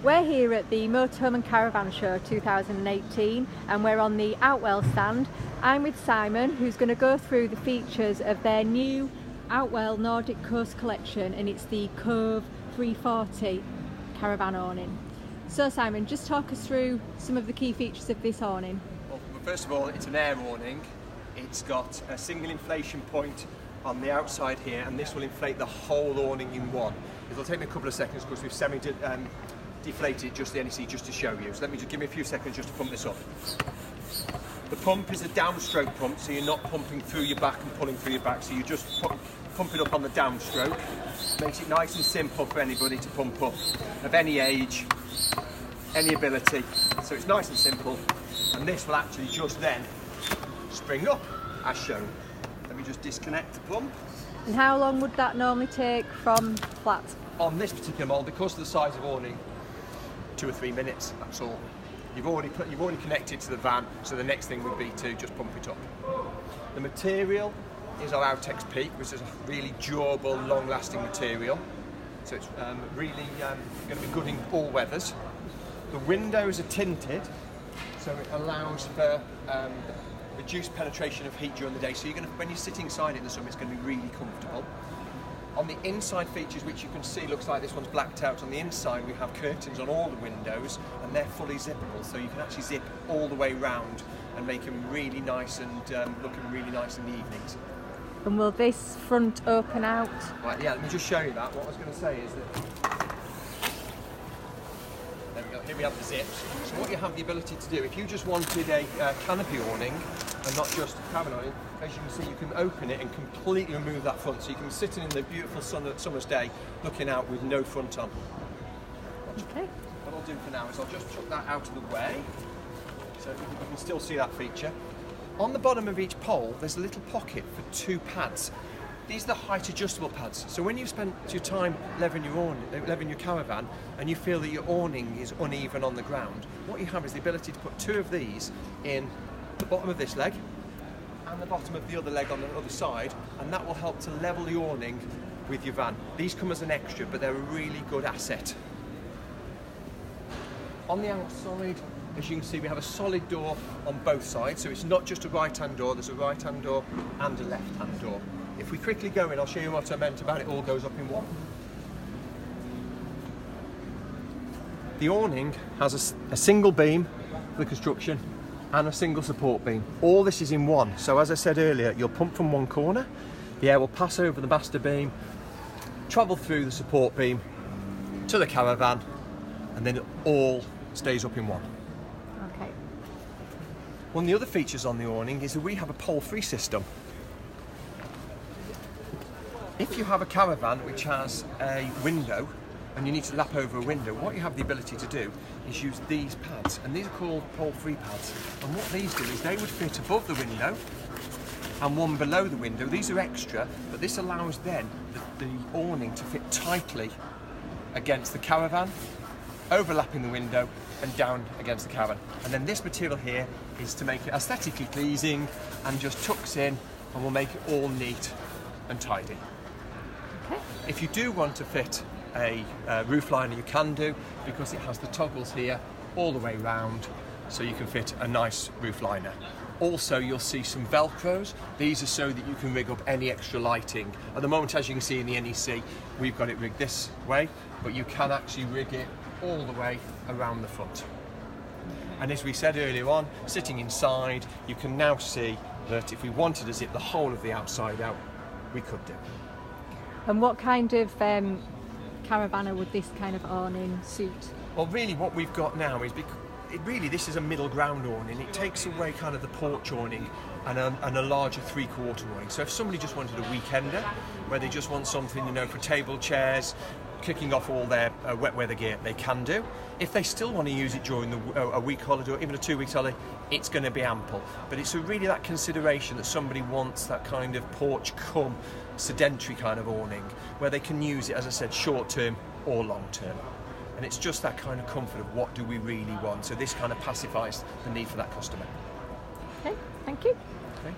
We're here at the Motorhome and Caravan Show 2018 and we're on the Outwell stand. I'm with Simon, who's going to go through the features of their new Outwell Nordic Coast collection, and it's the Cove 340 caravan awning. So Simon, just talk us through some of the key features of this awning. Well, first of all, it's an air awning. It's got a single inflation point on the outside here, and this will inflate the whole awning in one. It'll take me a couple of seconds because we've deflated just the NEC just to show you. So let me just give me a few seconds just to pump this up. The pump is a downstroke pump, so you're not pumping through your back and pulling through your back, so you just pump it up on the downstroke. Makes it nice and simple for anybody to pump up, of any age, any ability. So it's nice and simple, and this will actually just then spring up as shown. Let me just disconnect the pump. And how long would that normally take from flat? On this particular model, because of the size of awning, 2 or 3 minutes, that's all. You've already connected to the van, so the next thing would be to just pump it up. The material is our Outex Peak, which is a really durable, long-lasting material. So it's really going to be good in all weathers. The windows are tinted, so it allows for reduced penetration of heat during the day. So when you're sitting inside it in the summer, it's going to be really comfortable. On the inside features, which you can see looks like this one's blacked out, on the inside we have curtains on all the windows, and they're fully zippable, so you can actually zip all the way round and make them really nice and looking really nice in the evenings. And will this front open out? Right, yeah, let me just show you that. What I was going to say is that, there we go, here we have the zips. So what you have the ability to do, if you just wanted a canopy awning and not just a cabin awning, as you can see, you can open it and completely remove that front, so you can be sitting in the beautiful summer's day looking out with no front on. Okay. What I'll do for now is I'll just chuck that out of the way so you can still see that feature. On the bottom of each pole there's a little pocket for 2 pads. These are the height adjustable pads, so when you spend your time leveling your caravan and you feel that your awning is uneven on the ground, what you have is the ability to put 2 of these in the bottom of this leg and the bottom of the other leg on the other side, and that will help to level the awning with your van. These come as an extra, but they're a really good asset. On the outside, as you can see, we have a solid door on both sides, so it's not just a right-hand door, there's a right-hand door and a left-hand door. If we quickly go in, I'll show you what I meant about it all goes up in one. The awning has a single beam for the construction and a single support beam. All this is in one, so as I said earlier, you'll pump from one corner, the air will pass over the master beam, travel through the support beam to the caravan, and then it all stays up in one. Okay. One of the other features on the awning is that we have a pole-free system. If you have a caravan which has a window and you need to lap over a window, what you have the ability to do is use these pads, and these are called Palfrey Pads, and what these do is they would fit above the window and one below the window. These are extra, but this allows then the awning to fit tightly against the caravan, overlapping the window and down against the caravan. And then this material here is to make it aesthetically pleasing and just tucks in and will make it all neat and tidy. Okay. If you do want to fit a roof liner, you can do, because it has the toggles here all the way round, so you can fit a nice roof liner. Also, you'll see some velcros. These are so that you can rig up any extra lighting. At the moment, as you can see in the NEC, we've got it rigged this way, but you can actually rig it all the way around the front. And as we said earlier on, sitting inside, you can now see that if we wanted to zip the whole of the outside out, we could do. And what kind of caravanner would this kind of awning suit? Well, really what we've got now is, this is a middle ground awning. It takes away kind of the porch awning and a larger 3/4 awning. So if somebody just wanted a weekender, where they just want something, for table chairs, kicking off all their wet weather gear, they can do. If they still want to use it during a week holiday or even a 2 week holiday, it's going to be ample. But it's really that consideration that somebody wants that kind of porch cum sedentary kind of awning, where they can use it, as I said, short term or long term. And it's just that kind of comfort of what do we really want. So this kind of pacifies the need for that customer. Okay, thank you. Okay.